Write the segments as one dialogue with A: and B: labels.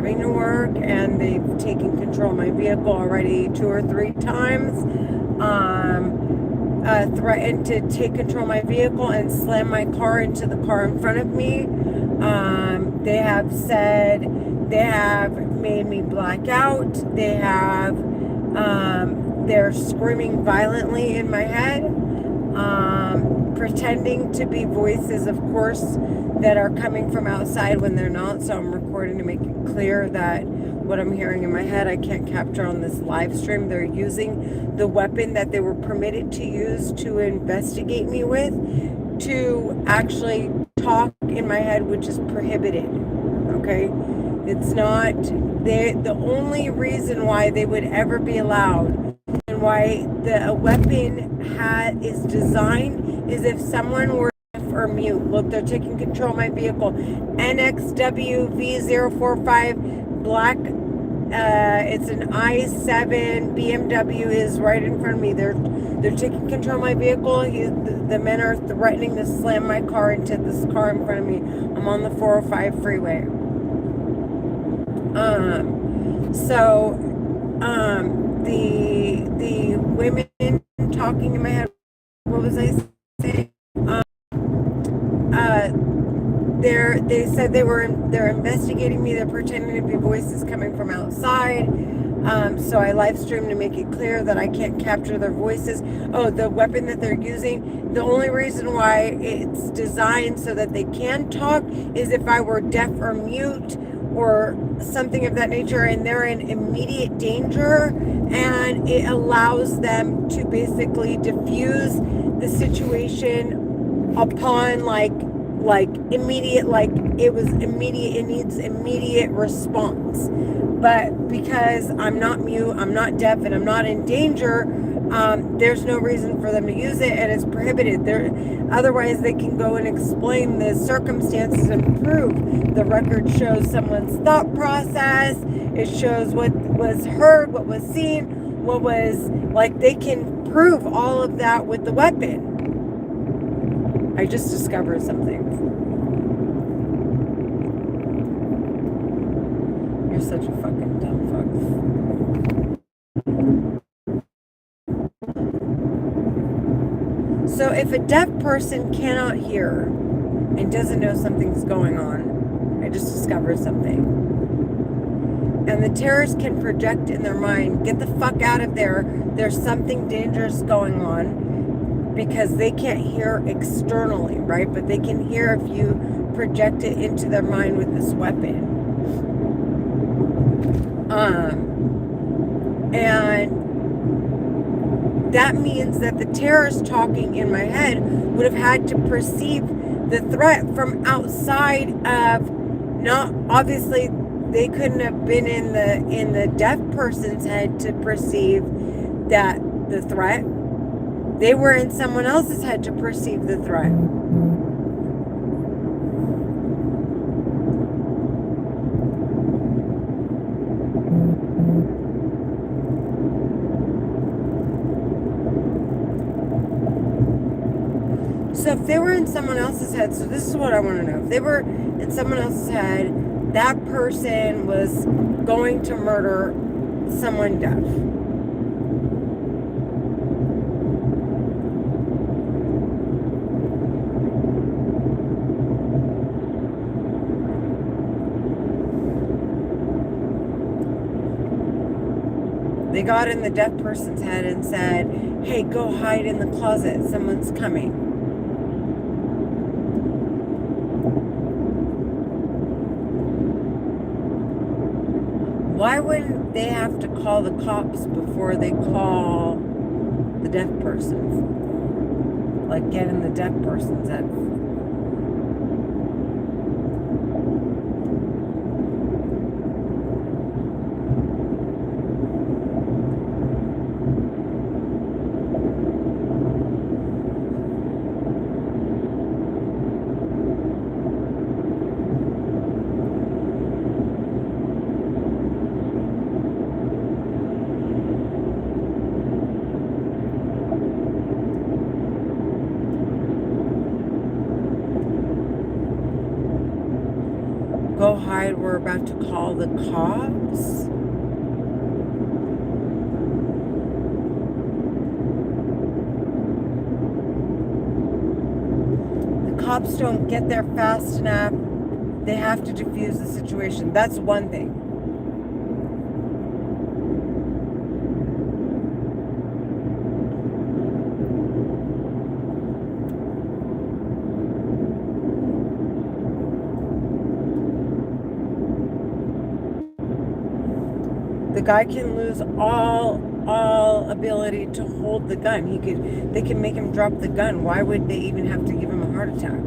A: driving to work, and they've taken control of my vehicle already 2 or 3 times. Threatened to take control of my vehicle and slam my car into the car in front of me. They have said they have made me black out. They have, they're screaming violently in my head, pretending to be voices, of course, that are coming from outside when they're not. So I'm recording to make it clear that what I'm hearing in my head, I can't capture on this live stream. They're using the weapon that they were permitted to use to investigate me with to actually talk in my head, which is prohibited. Okay? It's not, the only reason why they would ever be allowed and why the weapon is designed is if someone were deaf or mute. Look, they're taking control of my vehicle. NXW V045 black, it's an i7 BMW is right in front of me. They're taking control of my vehicle. The men are threatening to slam my car into this car in front of me. I'm on the 405 freeway. The women talking in my head, what was I saying? They said they're investigating me. They're pretending to be voices coming from outside. So I live streamed to make it clear that I can't capture their voices. Oh, the weapon that they're using, the only reason why it's designed so that they can talk is if I were deaf or mute or something of that nature, and they're in immediate danger, and it allows them to basically diffuse the situation upon like immediate, like it was immediate, it needs immediate response. But because I'm not mute, I'm not deaf, and I'm not in danger, there's no reason for them to use it, and it's prohibited. Otherwise they can go and explain the circumstances and prove. The record shows someone's thought process, it shows what was heard, what was seen, what was, like, they can prove all of that with the weapon. I just discovered something. You're such a fucking dumb fuck. So if a deaf person cannot hear and doesn't know something's going on, I just discovered something. And the terrorists can project in their mind, get the fuck out of there, there's something dangerous going on. Because they can't hear externally, right? But they can hear if you project it into their mind with this weapon. And that means that the terrorist talking in my head would have had to perceive the threat from outside of, not, obviously they couldn't have been in the deaf person's head to perceive that the threat. They were in someone else's head to perceive the threat. So if they were in someone else's head, so this is what I want to know. If they were in someone else's head, that person was going to murder someone deaf. They got in the deaf person's head and said, hey, go hide in the closet. Someone's coming. Why wouldn't they have to call the cops before they call the deaf person? Like, get in the deaf person's head. about to call the cops. The cops don't get there fast enough. They have to defuse the situation. That's one thing. The guy can lose all ability to hold the gun. They can make him drop the gun. Why would they even have to give him a heart attack?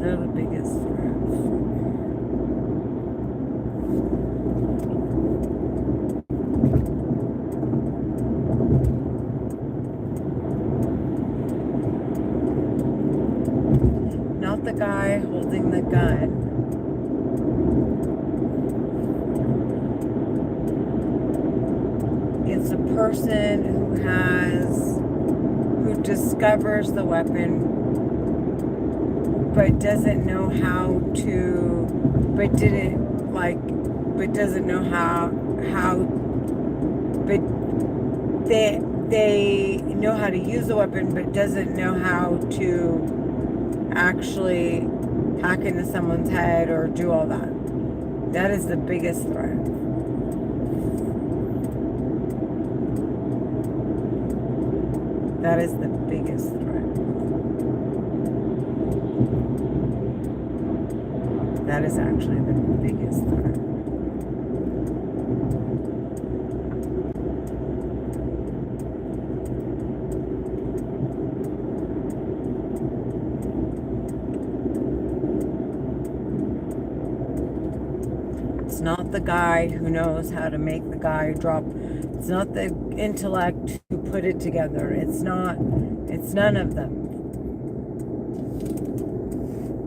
A: They're the biggest threats. Not the guy holding the gun. It's a person who discovers the weapon but doesn't know how to, but doesn't know but they know how to use the weapon, but doesn't know how to actually hack into someone's head or do all that. That is the biggest threat. That is the biggest threat. That is actually the biggest threat. It's not the guy who knows how to make the guy drop. It's not the intellect who put it together. It's none of them.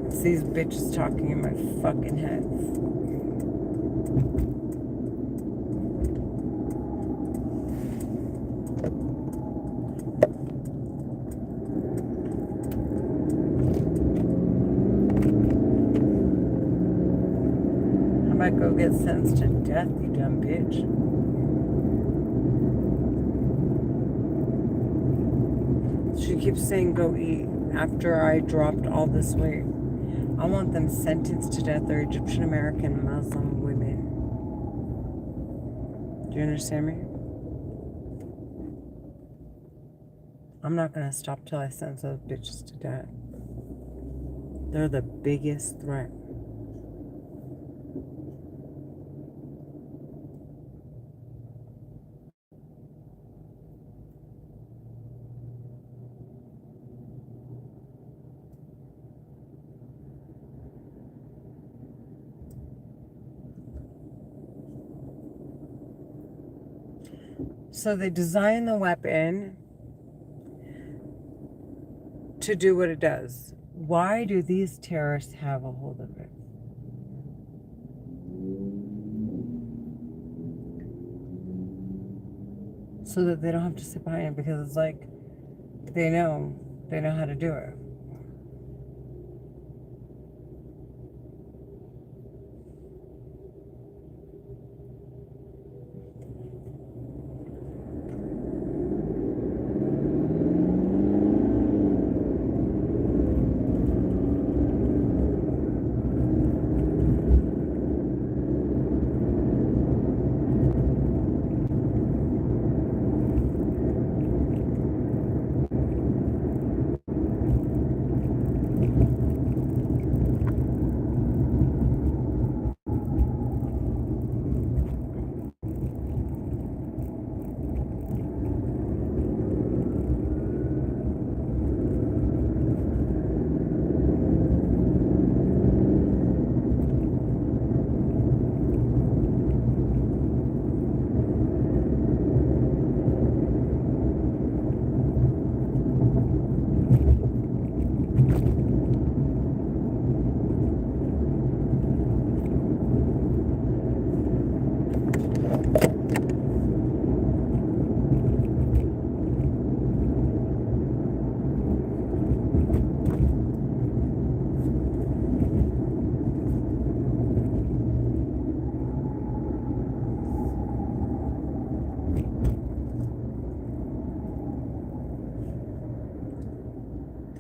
A: It's these bitches talking in my fucking head. I might go get sentenced to death, you dumb bitch. She keeps saying go eat after I dropped all this weight. I want them sentenced to death. They're Egyptian American Muslim women. Do you understand me? I'm not going to stop till I sentence those bitches to death. They're the biggest threat. So they design the weapon to do what it does. Why do these terrorists have a hold of it? So that they don't have to sit behind it, because it's like they know how to do it.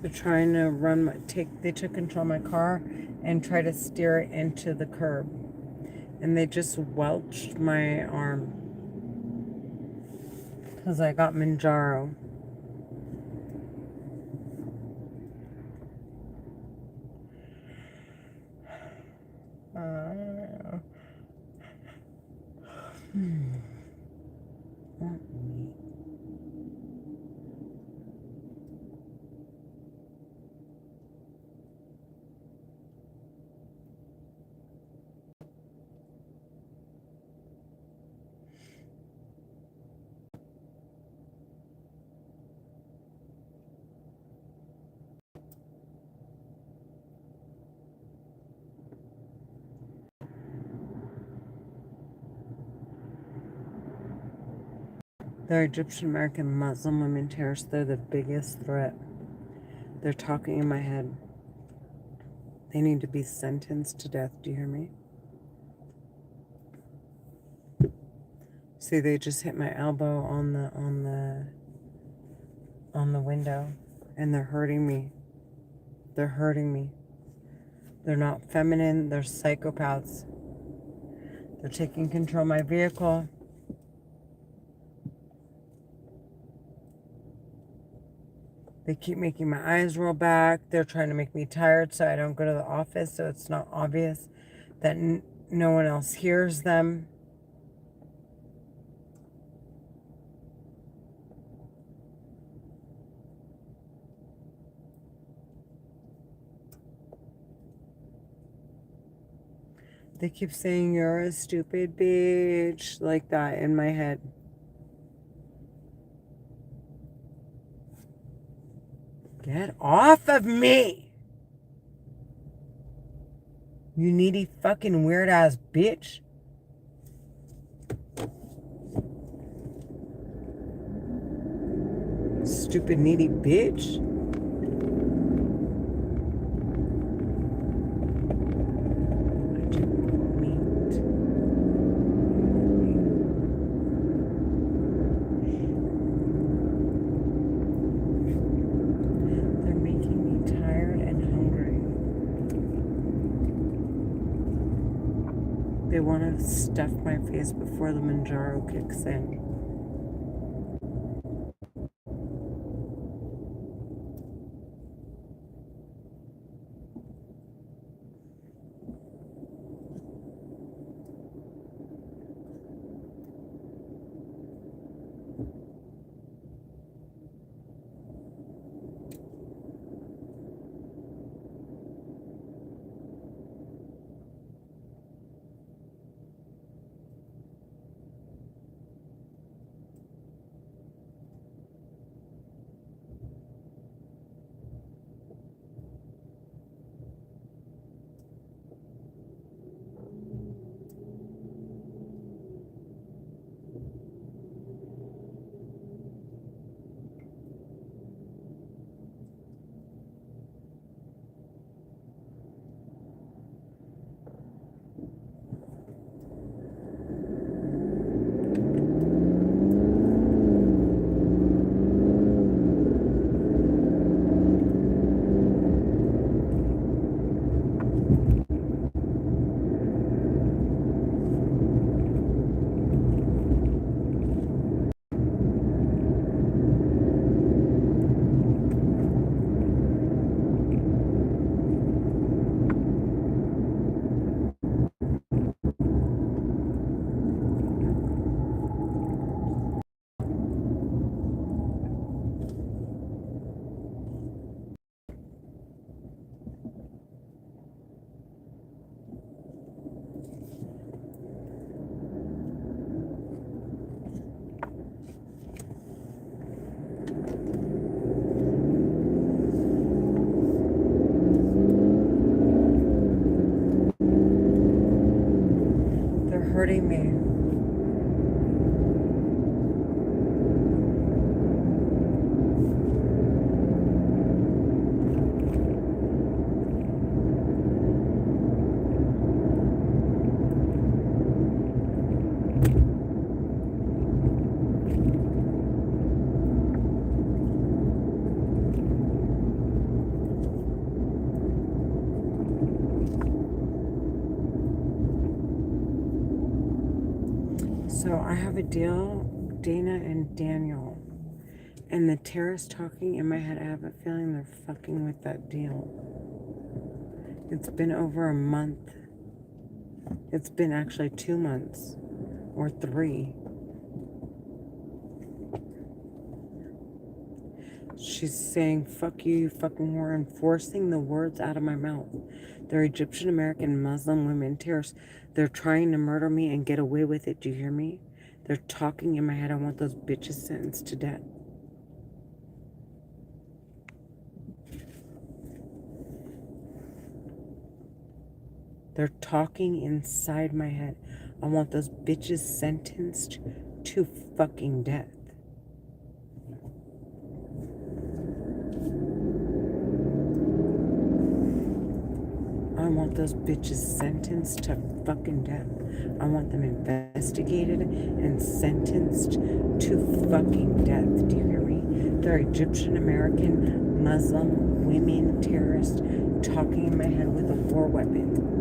A: trying to they took control of my car and try to steer it into the curb. And they just welched my arm. Because I got Manjaro. They're Egyptian American Muslim women terrorists. They're the biggest threat. They're talking in my head. They need to be sentenced to death. Do you hear me? See, they just hit my elbow on the window, and they're hurting me. They're hurting me. They're not feminine. They're psychopaths. They're taking control of my vehicle. They keep making my eyes roll back. They're trying to make me tired so I don't go to the office, so it's not obvious that no one else hears them. They keep saying, "You're a stupid bitch," like that in my head. Get off of me! You needy fucking weird ass bitch. Stupid needy bitch. They want to stuff my face before the Manjaro kicks in. Hurting me. have a deal, Dana and Daniel. And the terrorists talking in my head, I have a feeling they're fucking with that deal. It's been over a month. It's been actually 2 months. Or 3. She's saying, fuck you, you fucking whore, and forcing the words out of my mouth. They're Egyptian American Muslim women terrorists. They're trying to murder me and get away with it. Do you hear me? They're talking in my head. I want those bitches sentenced to death. They're talking inside my head. I want those bitches sentenced to fucking death. I want those bitches sentenced to fucking death. I want them investigated and sentenced to fucking death. Do you hear me? They're Egyptian American Muslim women terrorists talking in my head with a war weapon.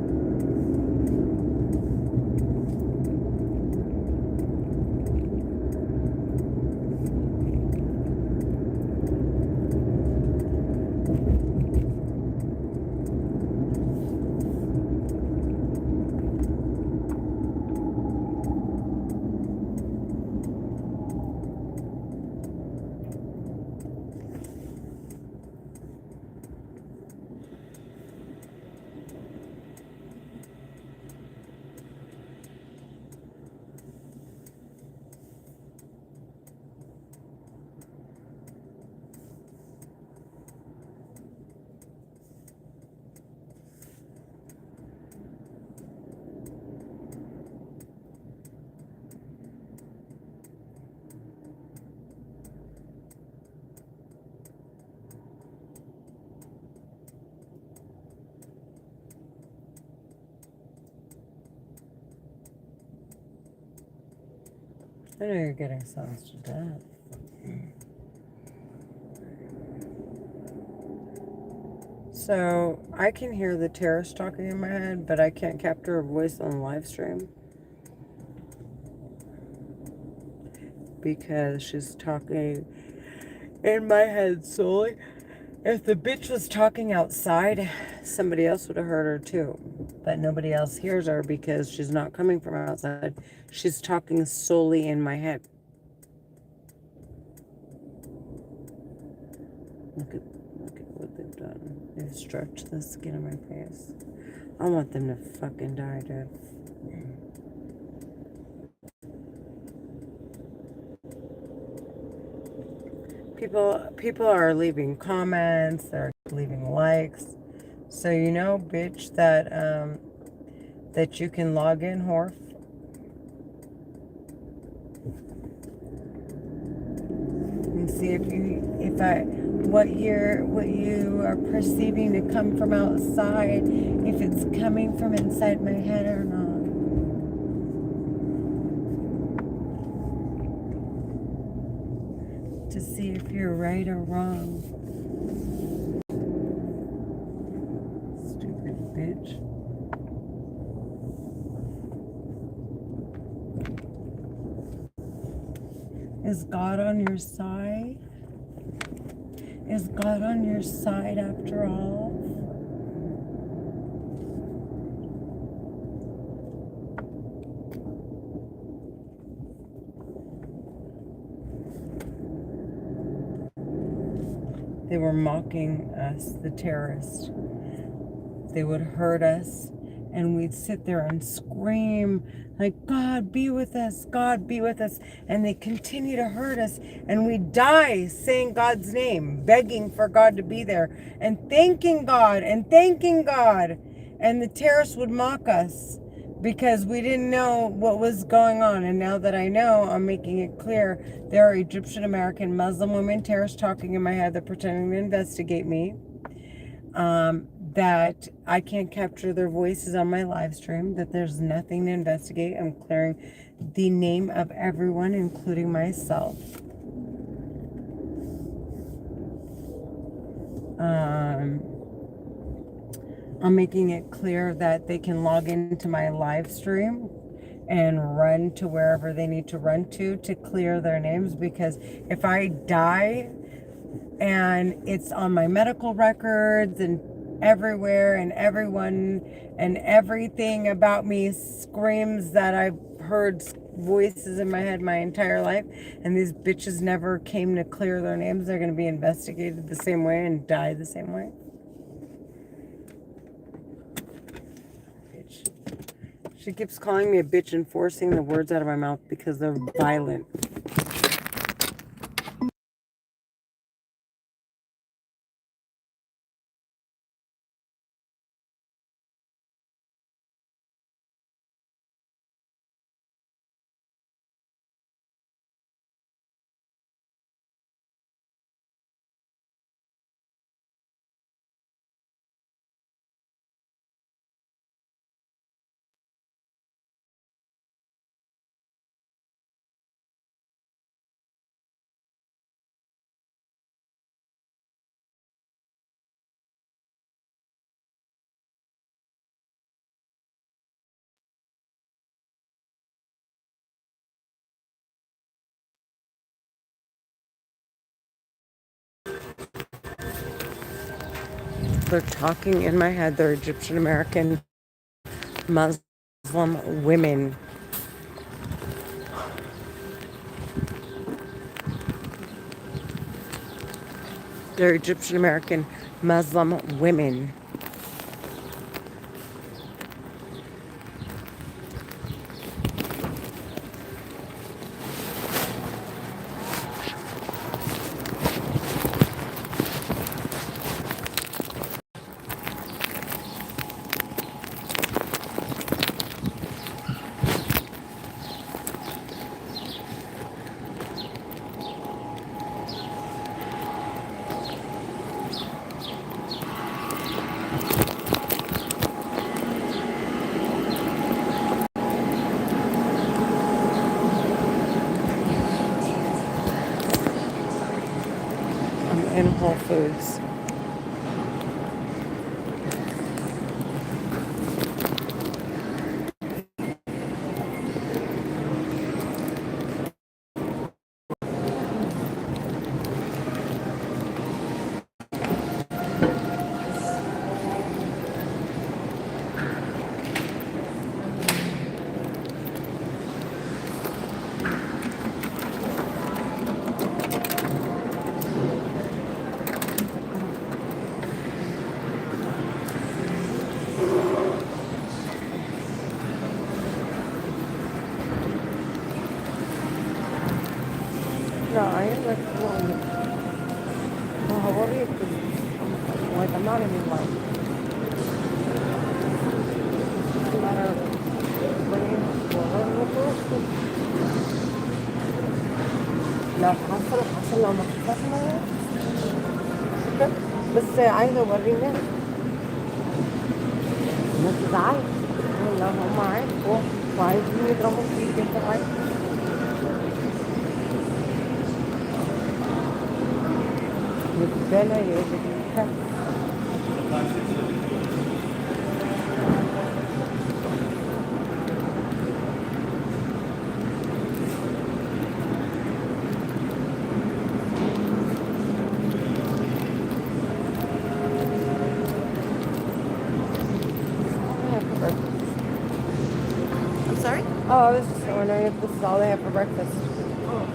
A: I know you're getting sentenced to death. So, I can hear the terrorist talking in my head, but I can't capture her voice on the live stream. Because she's talking in my head solely. If the bitch was talking outside, somebody else would have heard her too. But nobody else hears her because she's not coming from outside. She's talking solely in my head. Look at what they've done. They've stretched the skin on my face. I want them to fucking die, dude. People are leaving comments, they're leaving likes. So you know, bitch, that you can log in, whore. And see what you are perceiving to come from outside, if it's coming from inside my head or not. To see if you're right or wrong. Stupid bitch. Is God on your side? Is God on your side after all? They were mocking us, the terrorists. They would hurt us, and we'd sit there and scream, like, God be with us, God be with us. And they continue to hurt us, and we die saying God's name, begging for God to be there, and thanking God, and thanking God. And the terrorists would mock us because we didn't know what was going on. And now that I know, I'm making it clear. There are Egyptian American Muslim women terrorists talking in my head. They're pretending to investigate me. That I can't capture their voices on my live stream, that there's nothing to investigate. I'm clearing the name of everyone, including myself. I'm making it clear that they can log into my live stream and run to wherever they need to run to clear their names, because if I die and it's on my medical records and everywhere, and everyone and everything about me screams that I've heard voices in my head my entire life, and these bitches never came to clear their names, they're going to be investigated the same way and die the same way. Bitch. She keeps calling me a bitch and forcing the words out of my mouth because they're violent. They're talking in my head. They're Egyptian American Muslim women. They're Egyptian American Muslim women. I'm in Whole Foods. No, I am like, well, how are you? Like, I'm not even like, no matter bringing forward. لو حصل لو ما خسرنا بس عايزة أورينا ما تزعلش لو هم عارفوا وعايزين يضربوا فيك أنت عارف بالبلا يا بنت.
B: I'm sorry?
A: Oh, I was just wondering if this is all they have for breakfast.
B: Oh.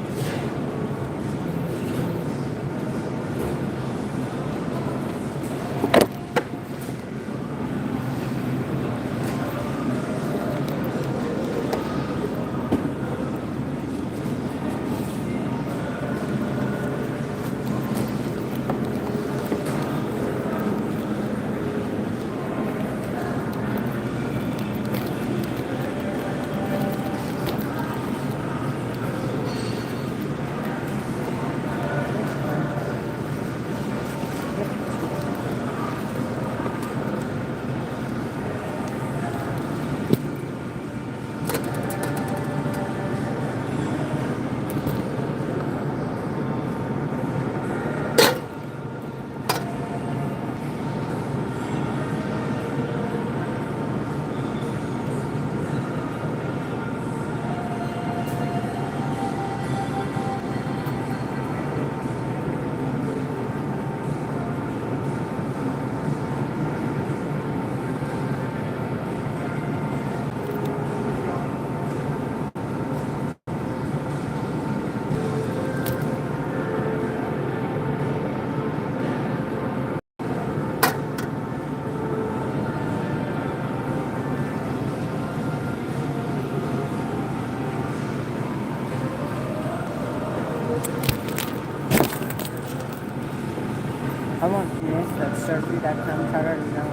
A: I want to miss that surgery that comes. I already know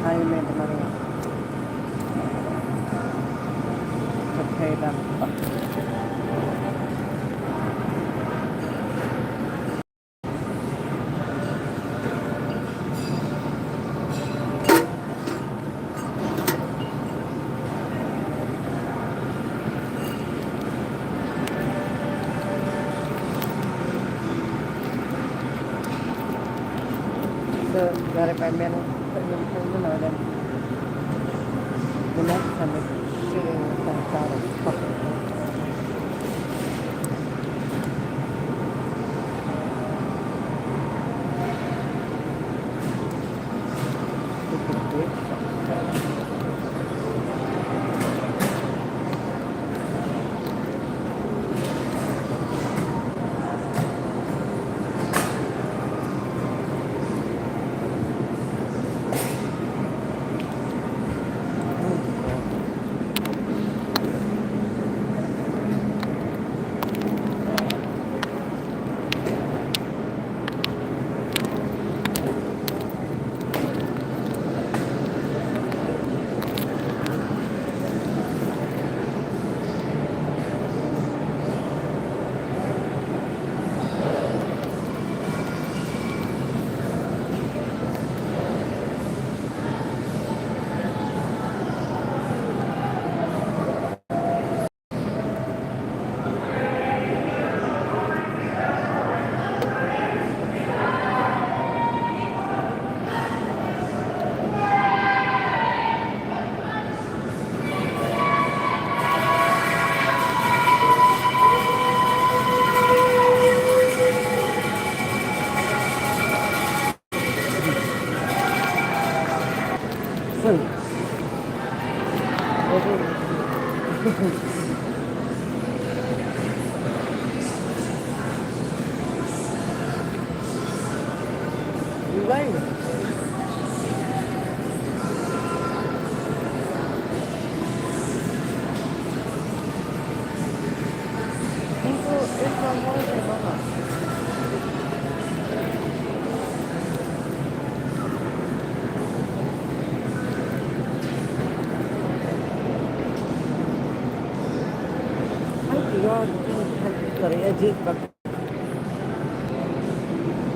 A: how you made the money to pay them. So that if I'm in prison or then the next time it's shooting the things out of public.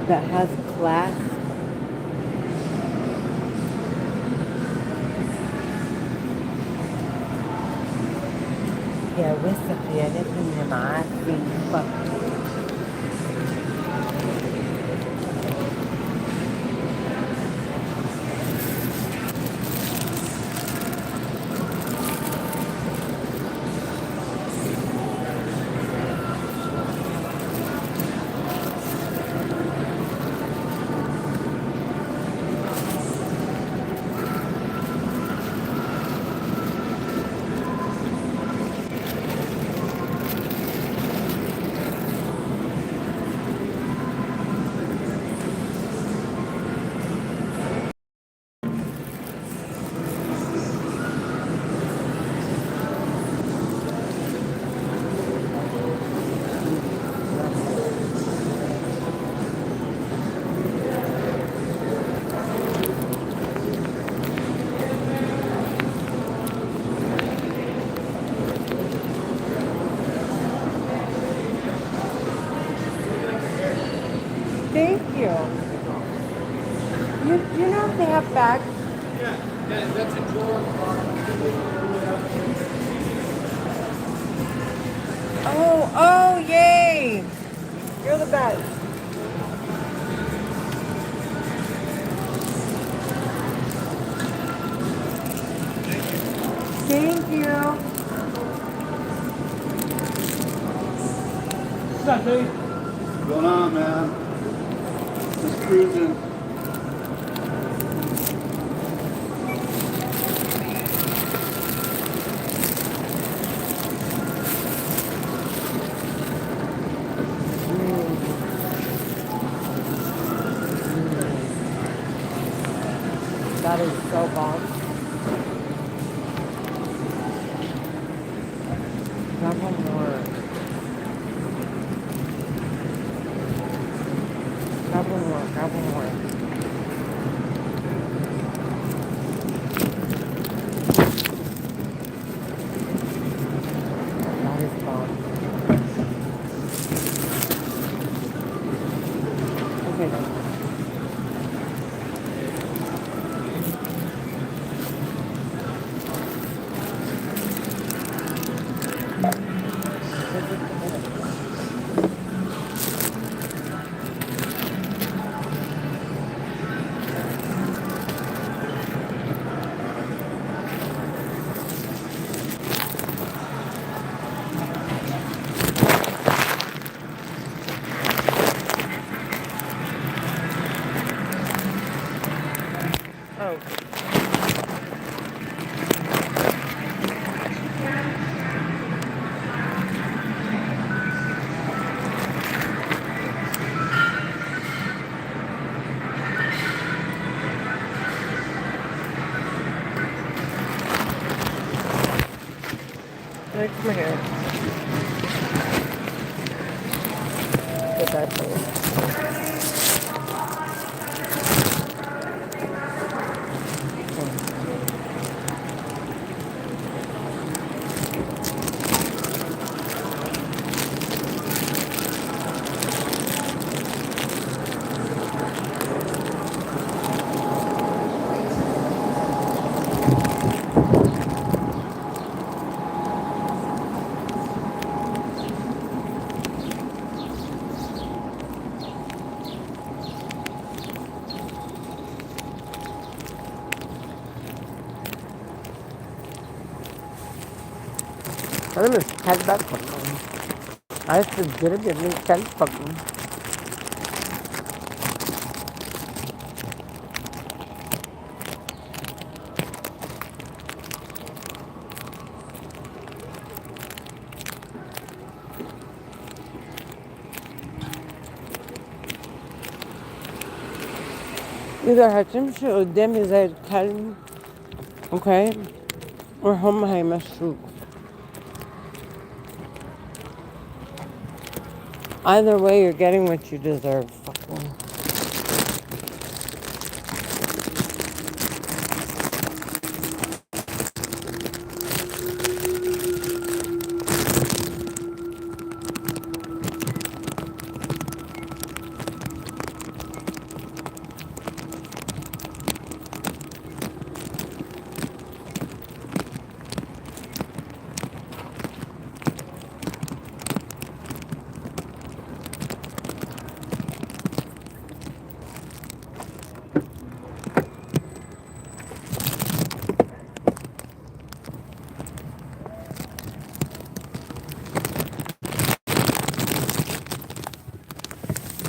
A: That has class. يا وسخ يا لكن يا معفن Thank you. You know if they have bags?
C: Yeah, that's a drawer.
A: Oh, yay! You're the best. Thank you.
C: What's up, Dave? What's going on, man? Just cruising.
A: That is so bomb. Grab one more. Couple more, couple more. That is bomb. Okay, then. Oh. Like, come here. Get that thing. Oğlum kel bakma. Ay sızdırı birinin kel bakma. إذا هتمشي قدامي زي الكلب اوكي وهم هيمشوك. Either way, you're getting what you deserve. Fucking.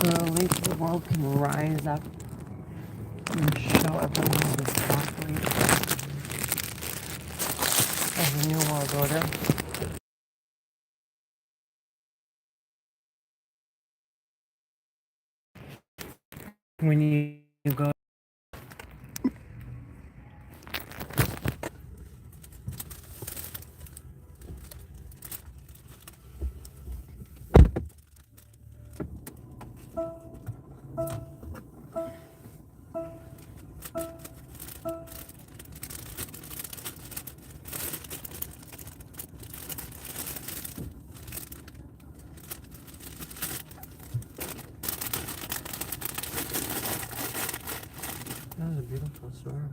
A: At least the world can rise up and show everyone the properly of the New World Order. When you go that was a beautiful storm.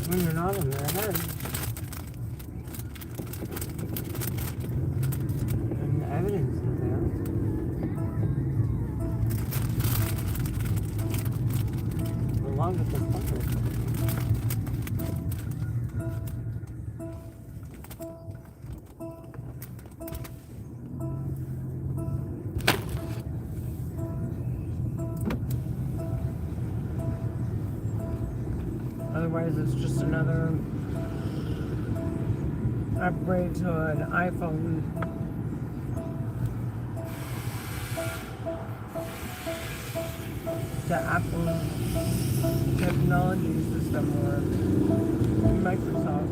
A: When you're not in their head. Otherwise, it's just another upgrade to an iPhone. To Apple technology system or Microsoft.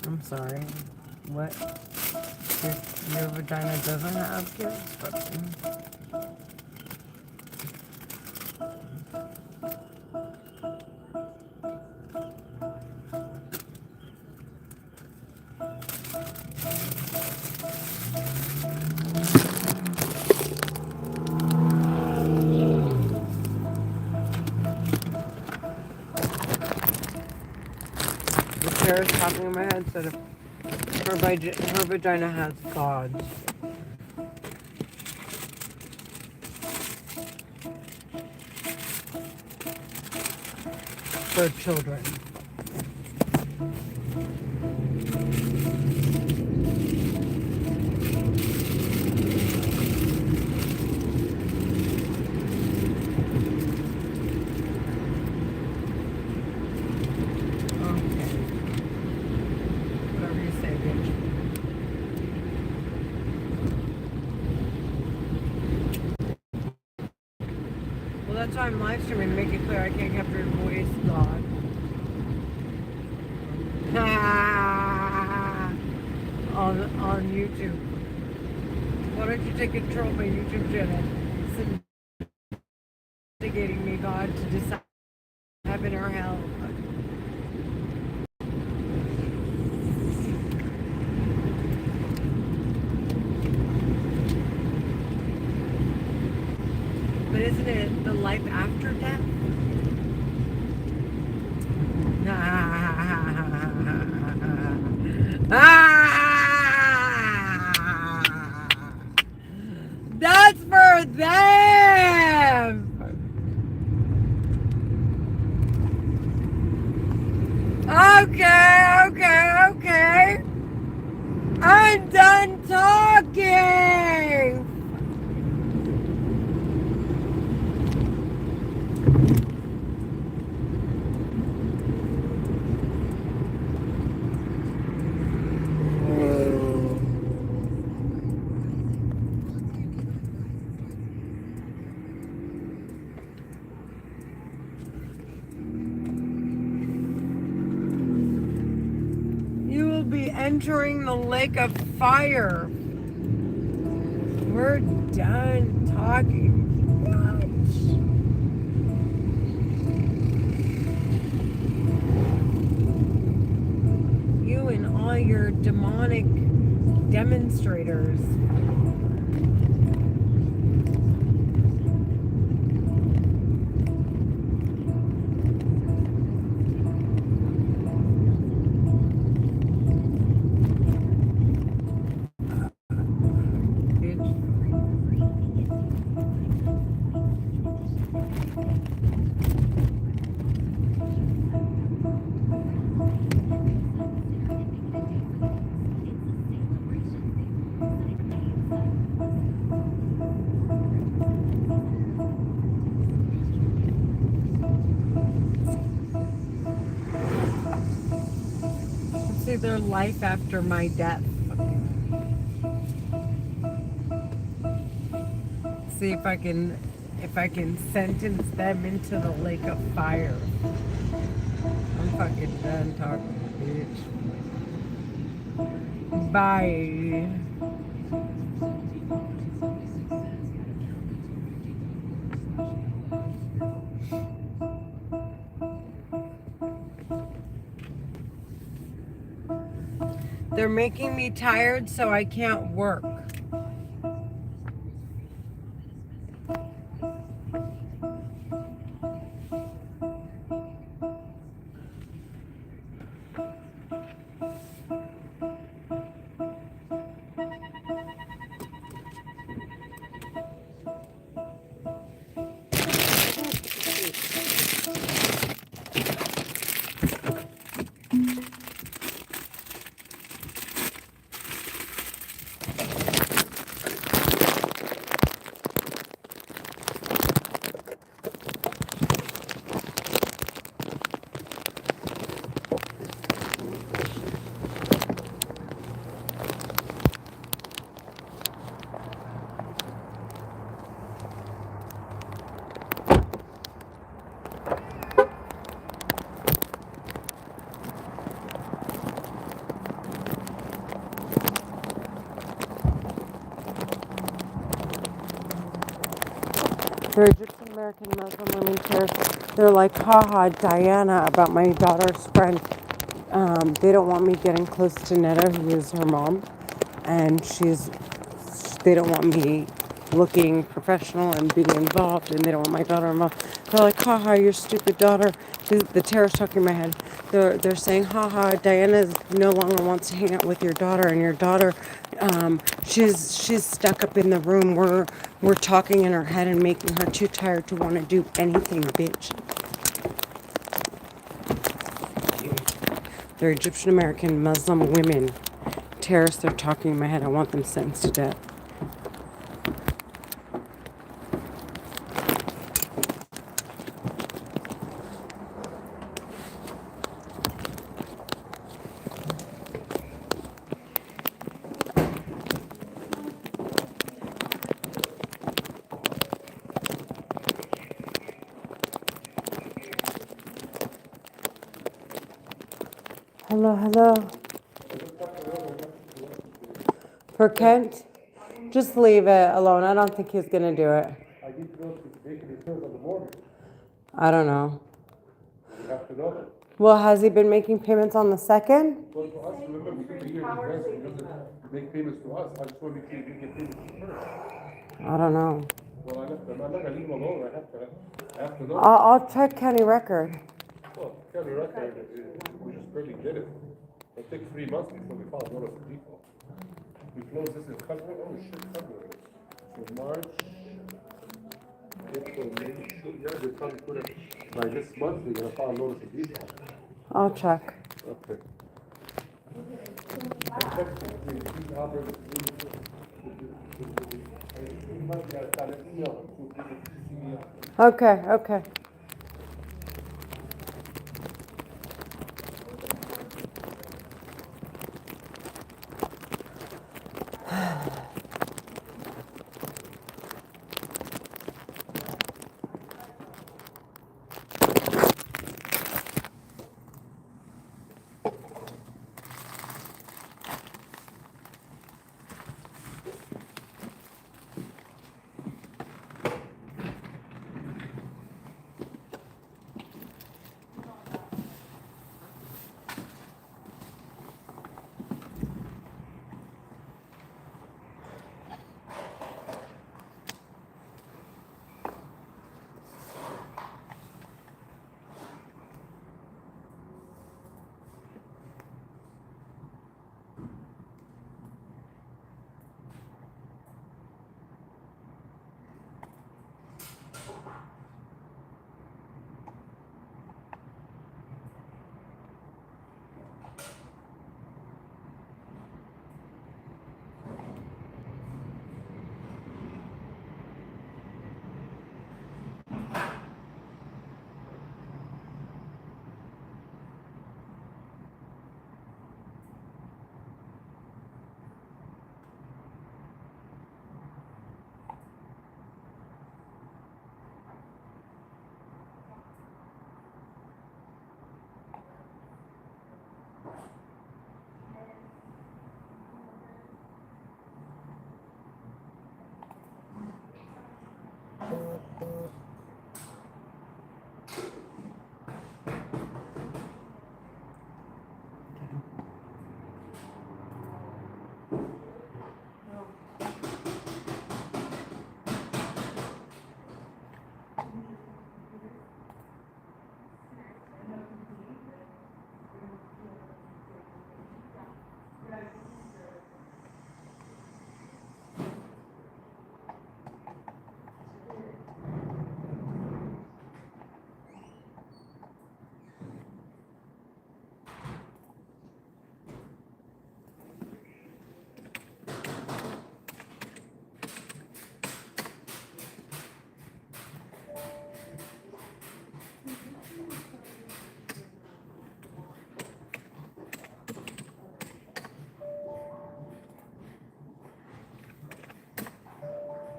A: I'm sorry. What? Your vagina doesn't have kids? But, the chair is popping in my head said her vagina has gods. For children. Well, that's why I'm live streaming to make it clear I can't capture your voice, God. On YouTube. Why don't you take control of my YouTube channel? Instigating me, God, to decide heaven or hell. But isn't it the life after death? That's for them! Okay. I'm done talking! You will be entering the lake of fire. We're done talking. You and all your demonic demonstrators. See their life after my death. See if I can sentence them into the lake of fire. I'm fucking done talking, bitch. Bye. They're making me tired so I can't work. They're Egyptian American Muslim women terrorists. They're like, haha, Diana, about my daughter's friend. They don't want me getting close to Netta, who is her mom, and they don't want me looking professional and being involved, and they don't want my daughter involved. They're like, haha, your stupid daughter. The terrorist talking in my head. They're saying, haha, Diana no longer wants to hang out with your daughter, and your daughter, she's stuck up in the room. We're talking in her head and making her too tired to want to do anything, bitch. They're Egyptian American Muslim women terrorists. They're talking in my head. I want them sentenced to death. Hello, hello. For Kent? Just leave it alone. I don't think he's gonna do it.
C: I need to know if it's making returns on the mortgage.
A: I don't know.
C: You have to know.
A: Well, has he been making payments on the 2nd?
C: Well, for us, remember, we took a year in advance. He doesn't make payments to us. I just want to make sure you get payments to her.
A: I don't know.
C: Well, I'm not gonna leave him alone. I have to know.
A: I'll check county record.
C: Well, county record, we just barely did it. It took 3 months before we filed notice of default. We closed this in February. Oh shit, February. So March, April, May, June. Yeah, they're trying to put it by this month. They're gonna file notice of default.
A: I'll check.
C: Okay.
A: Okay, okay.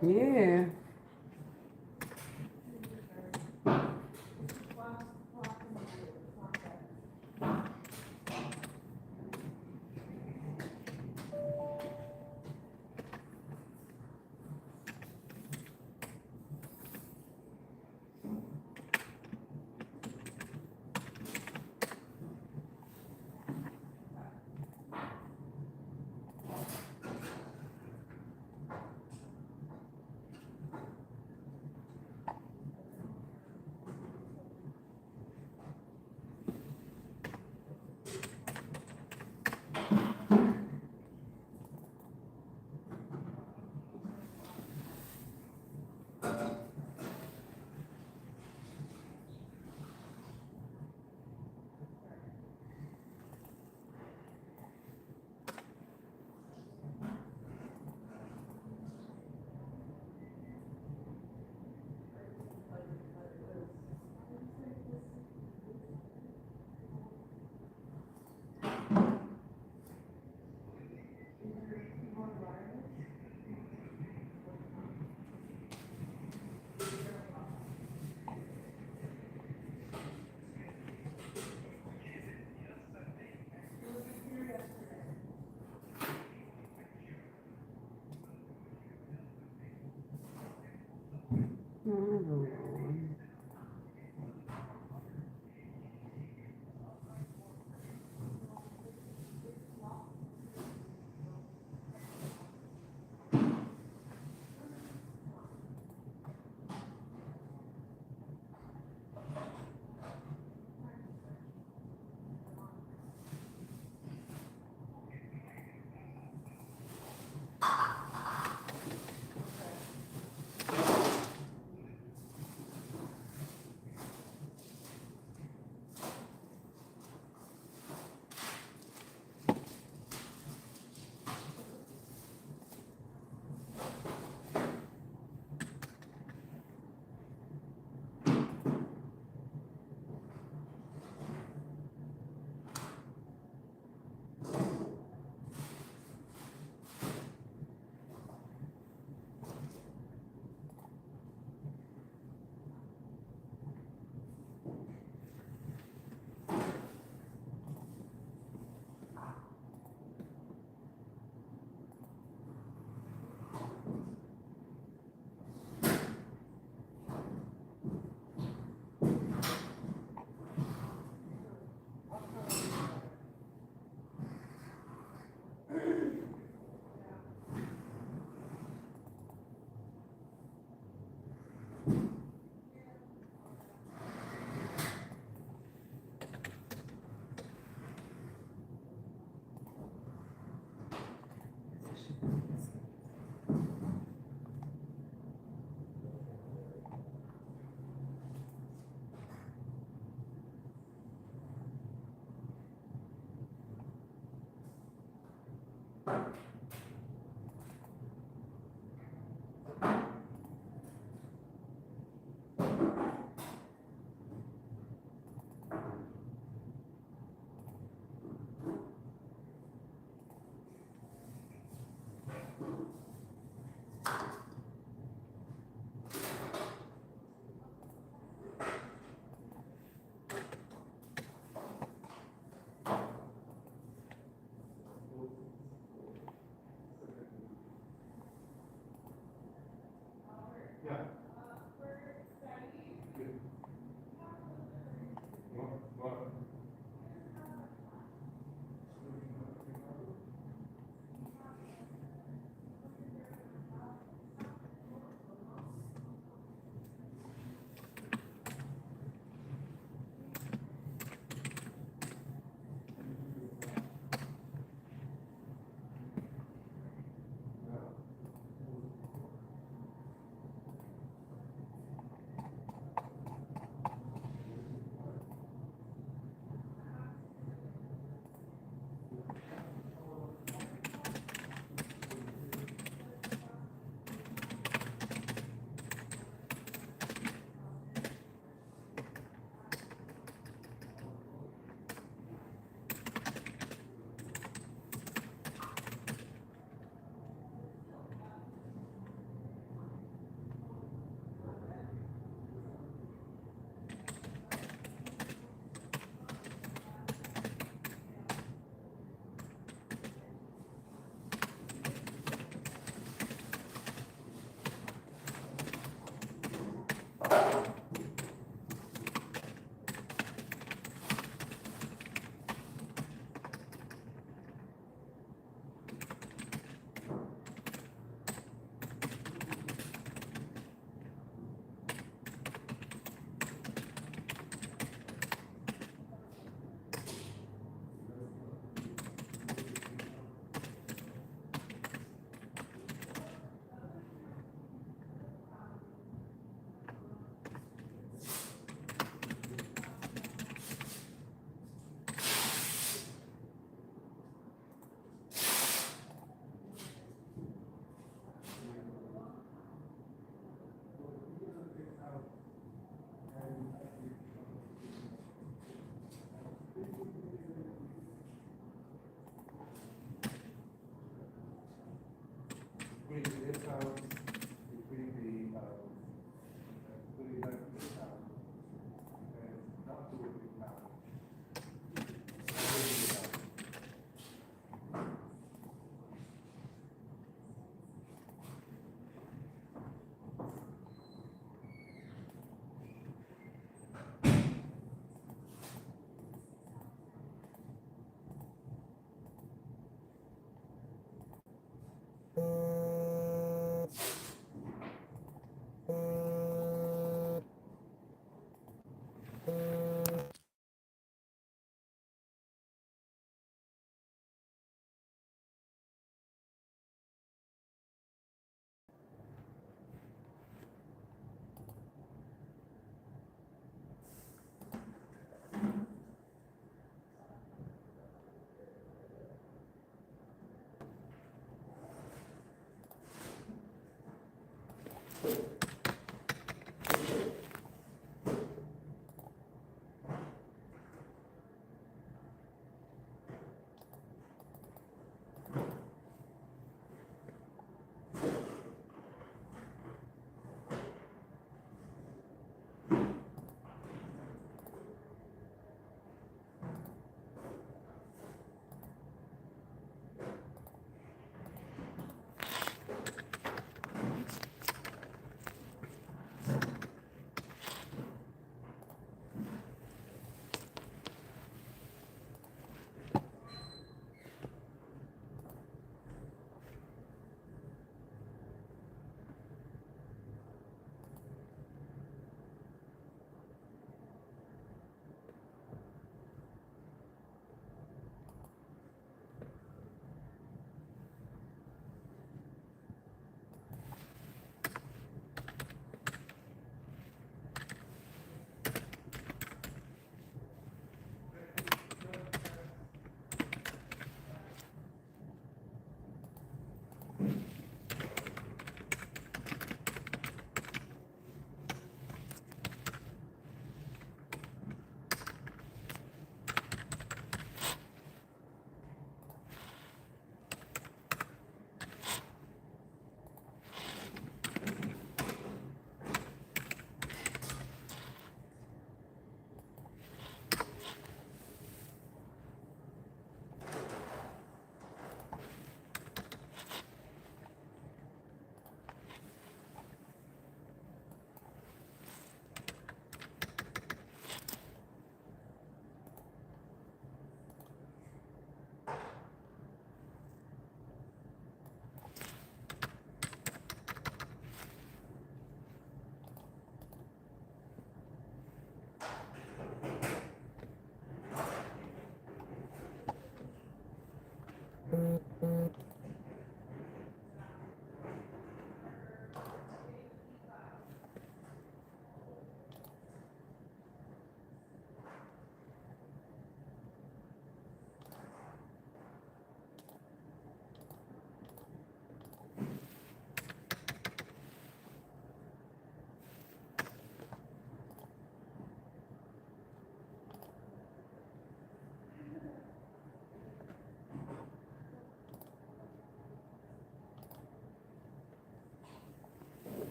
A: Yeah.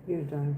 D: You're done.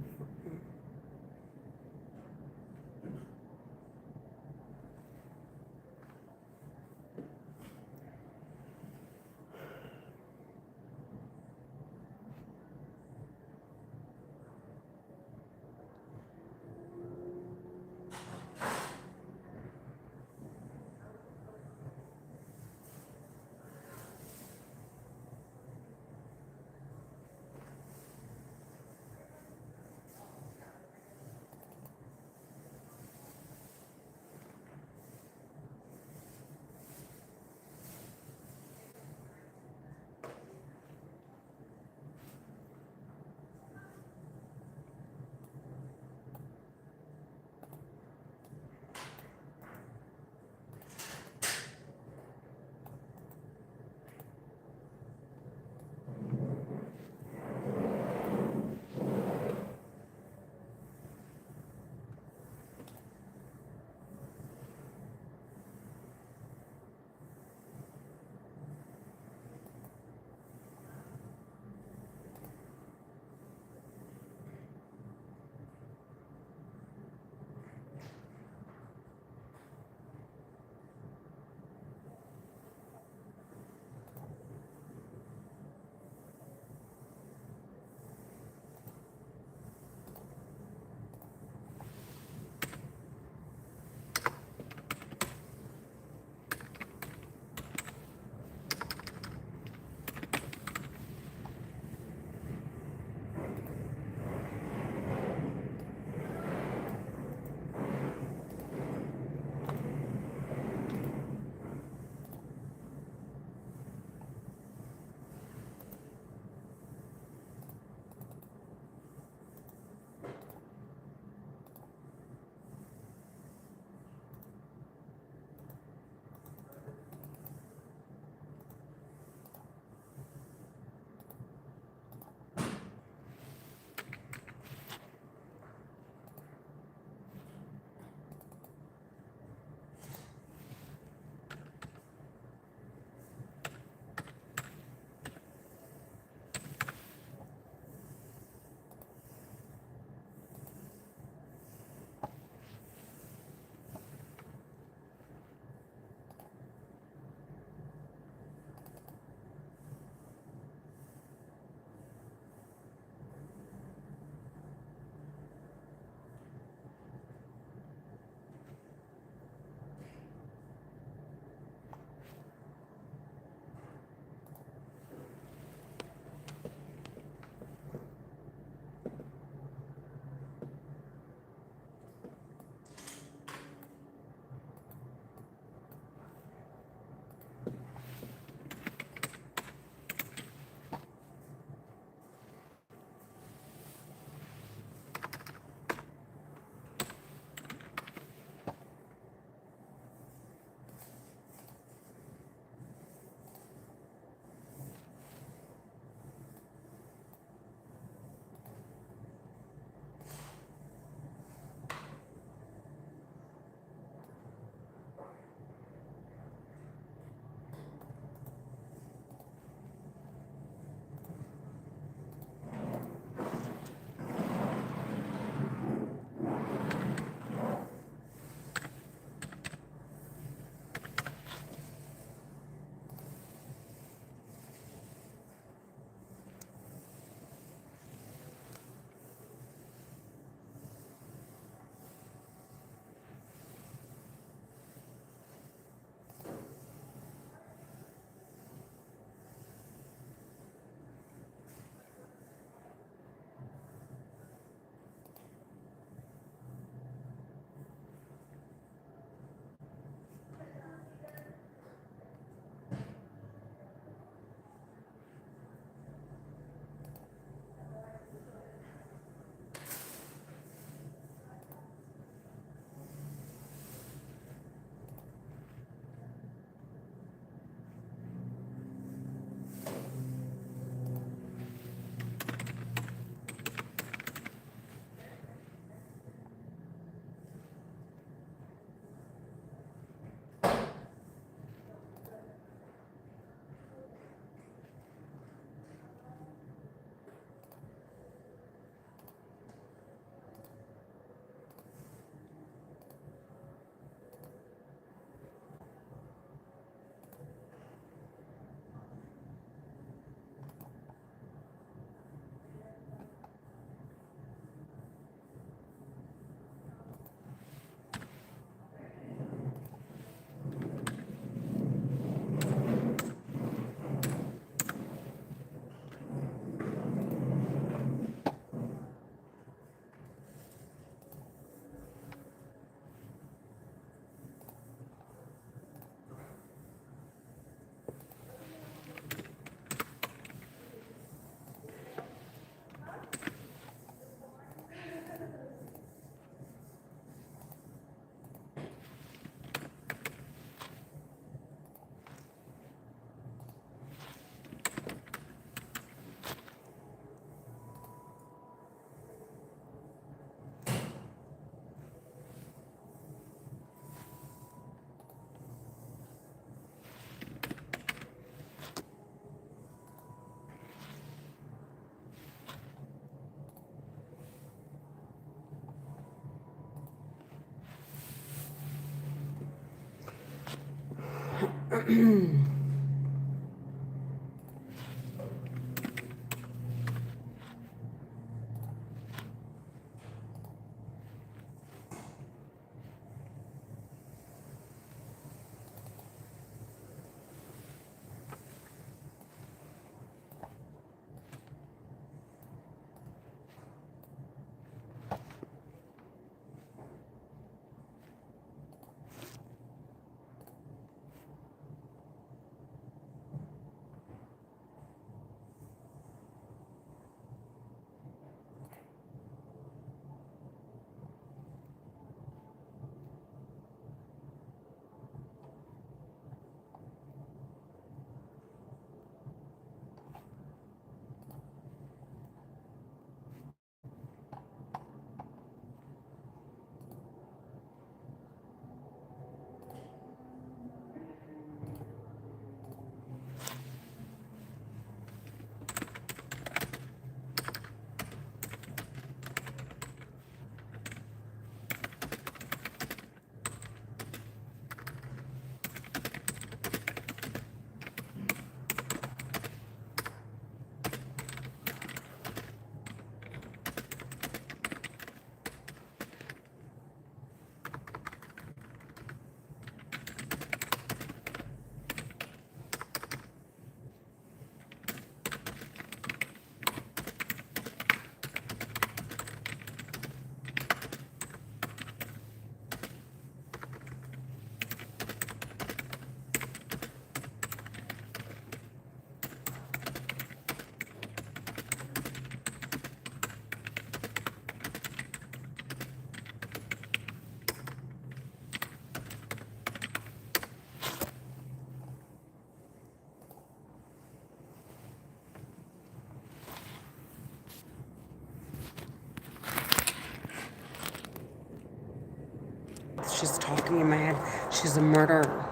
A: She's talking in my head. She's a murderer.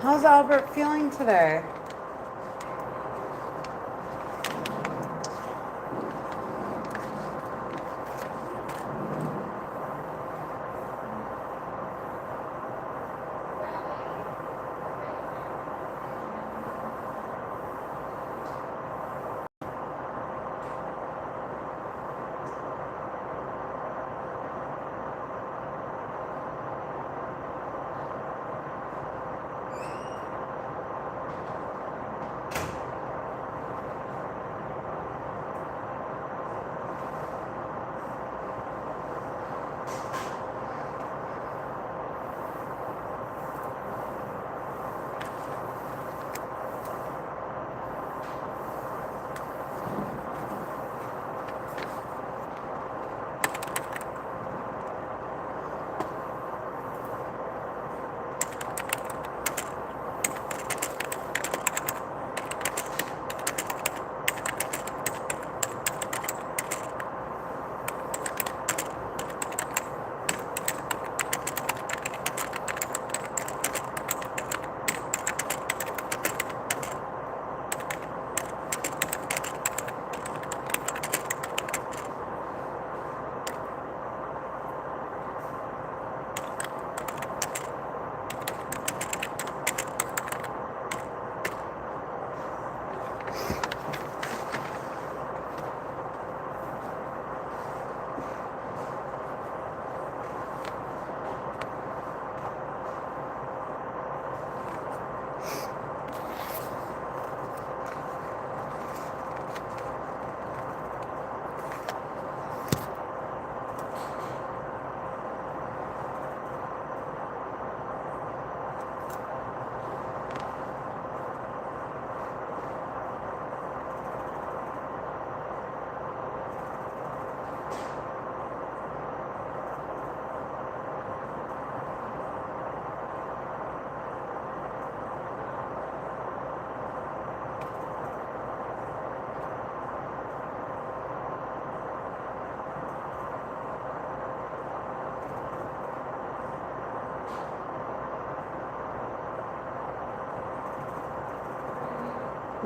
D: How's Albert feeling today?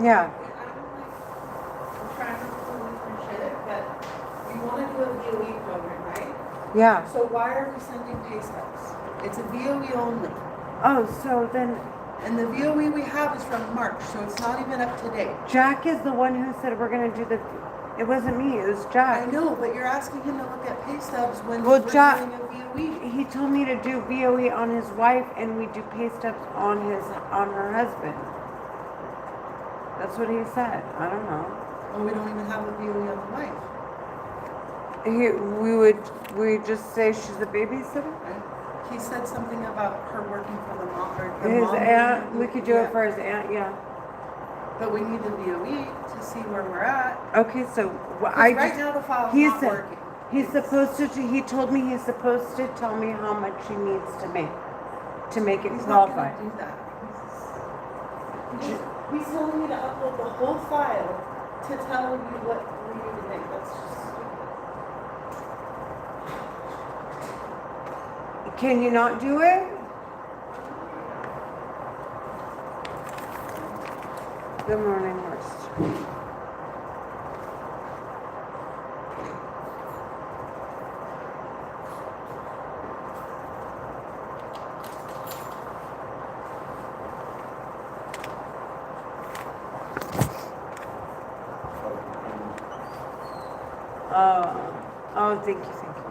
D: Yeah.
B: I'm trying to pull different shit, but we want to do a DOE program, right?
D: Yeah.
B: So why are we sending pay stubs? It's a VOE only.
D: Oh, so then
B: And the VOE we have is from March, so it's not even up to date.
D: Jack is the one who said we're gonna do the. It wasn't me. It was
B: I
D: Jack.
B: know, but you're asking him to look at pay stubs when
D: Well,
B: we're
D: Jack-
B: doing a VOE.
D: He told me to do VOE on his wife, and we do pay stubs on her husband. That's what he said. I don't know.
B: Well, we don't even have a VOE on the wife.
D: We just say she's a babysitter.
B: Right? He said something about her working for the mom or the
D: His
B: mom.
D: aunt. We could do
B: Yeah.
D: it for his aunt. Yeah.
B: But we need the VOE to see where we're at.
D: Okay. So
B: 'Cause
D: I
B: right
D: just.
B: now the file's
D: He
B: not
D: said
B: working.
D: he's supposed to. He told me he's supposed to tell me how much he needs to make it
B: He's not
D: qualified.
B: gonna do that. He's telling me to upload the whole file to tell you what we need to make. That's just stupid.
D: Can you not do it? Good morning, Worst. Oh, thank you, thank you.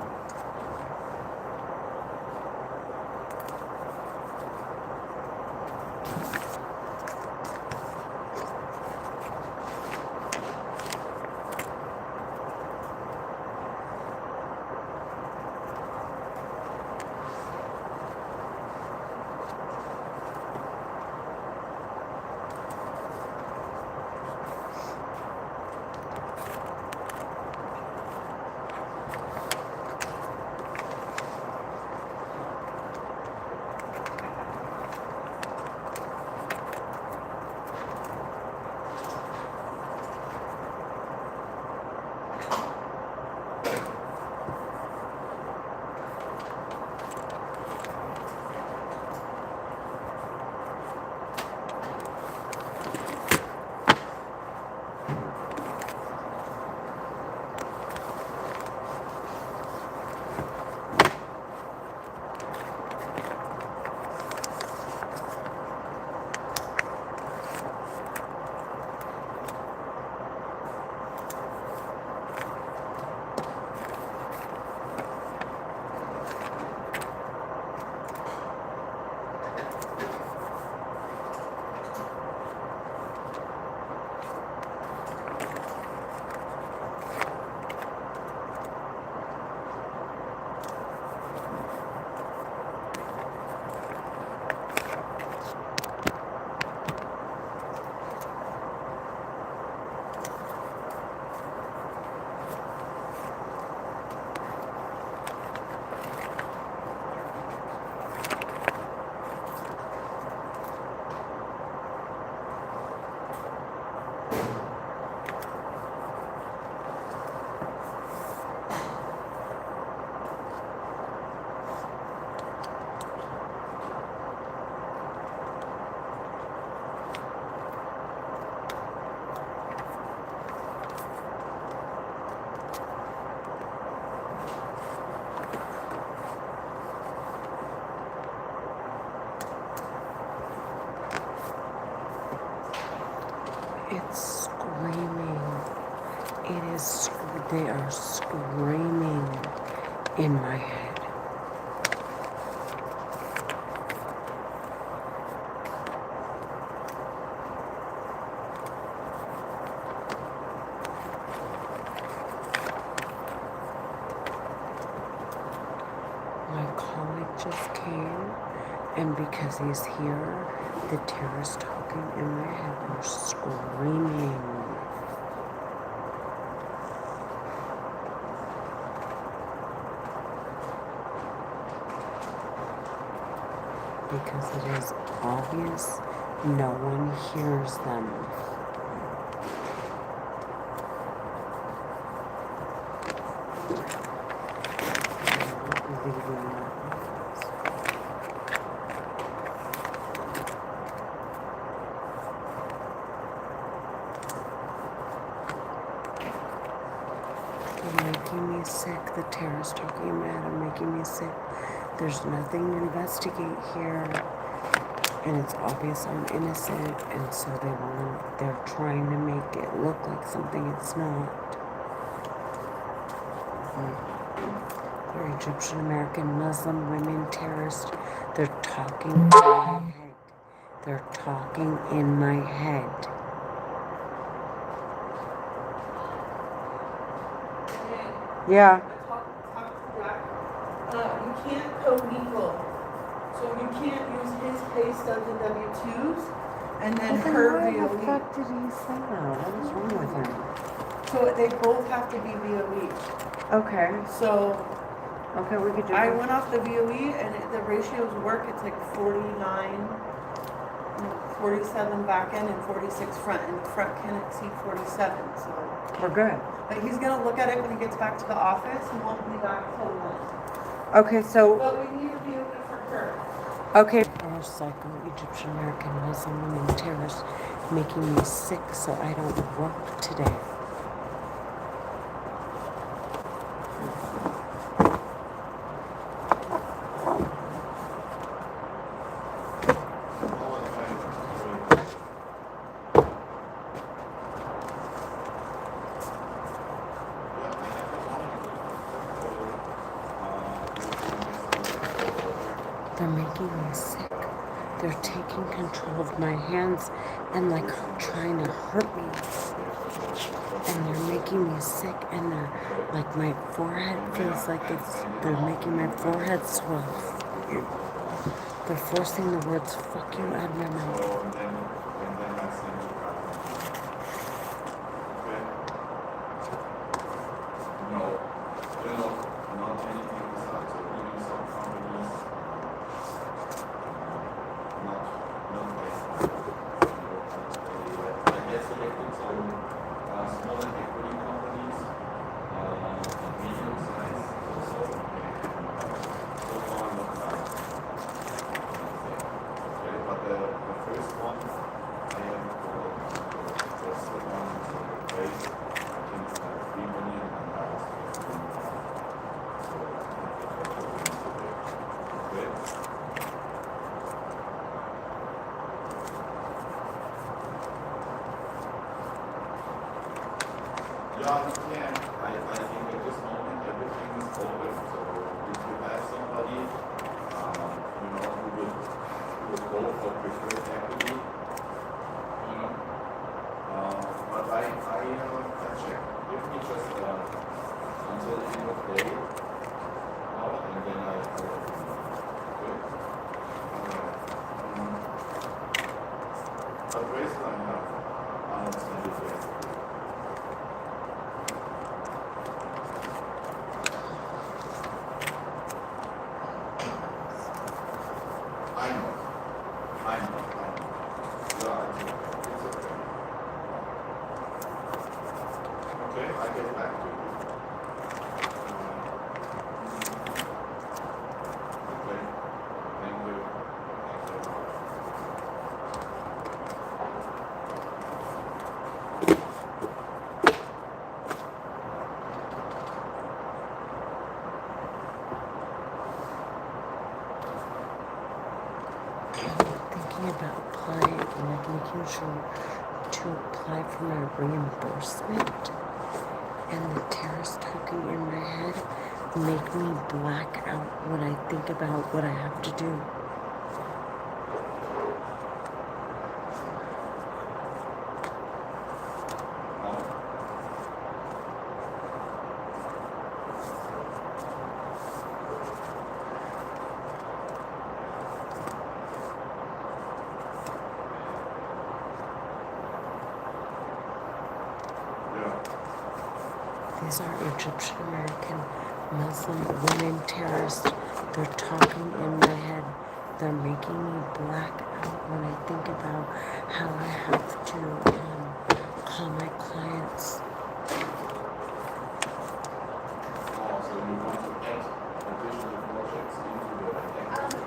D: It's screaming. It is, they are screaming in my head. My colleague just came, and because he's here, the terror's talking in my head. They're screaming. Because it is obvious no one hears them. Leaving my office. They're making me sick. The terror's talking mad and making me sick. There's nothing to investigate here, and it's obvious I'm innocent, and so they're trying to make it look like something it's not. They're Egyptian American Muslim women terrorists. They're talking in my head. They're talking in my head. Yeah.
B: Talk to Jack. You can't co-mingle. So you can't use his pay stubs and W-2s and then her
D: Why the
B: VOE.
D: fuck did he say that? What is wrong with him?
B: So they both have to be VOE.
D: Okay.
B: So
D: Okay, we could do
B: I
D: that.
B: went off the VOE and the ratios work. It's like 47 back end and 46 front, and the front can exceed 47. So,
D: We're good.
B: but he's gonna look at it when he gets back to the office. He won't be back till 1.
D: Okay, so
B: But we need a VOE for her.
D: okay. Or psycho Egyptian American Muslim women terrorists making me sick so I don't work today. They're making me sick. They're taking control of my hands and like trying to hurt me. And they're making me sick, and they're like my forehead feels like they're making my forehead swell. They're forcing the words fuck you out of my mouth.
E: Yeah, you can. I think at this moment everything is open. So if you have somebody, who would go for preferred equity, but I check. Give me just until the end of the day, and then I will. But raise I have. I'll send it there. I know. Yeah, it's okay. Okay, I get back to you. Okay, thank you.
D: Thinking about applying, like making sure to apply for my reimbursement, and the terrorists talking in my head make me black out when I think about what I have to do. These are Egyptian American Muslim women terrorists. They're talking in my head. They're making me black out when I think about how I have to call my clients.
E: So you want to add additional projects into the activity?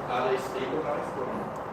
E: Are they stabilized or not?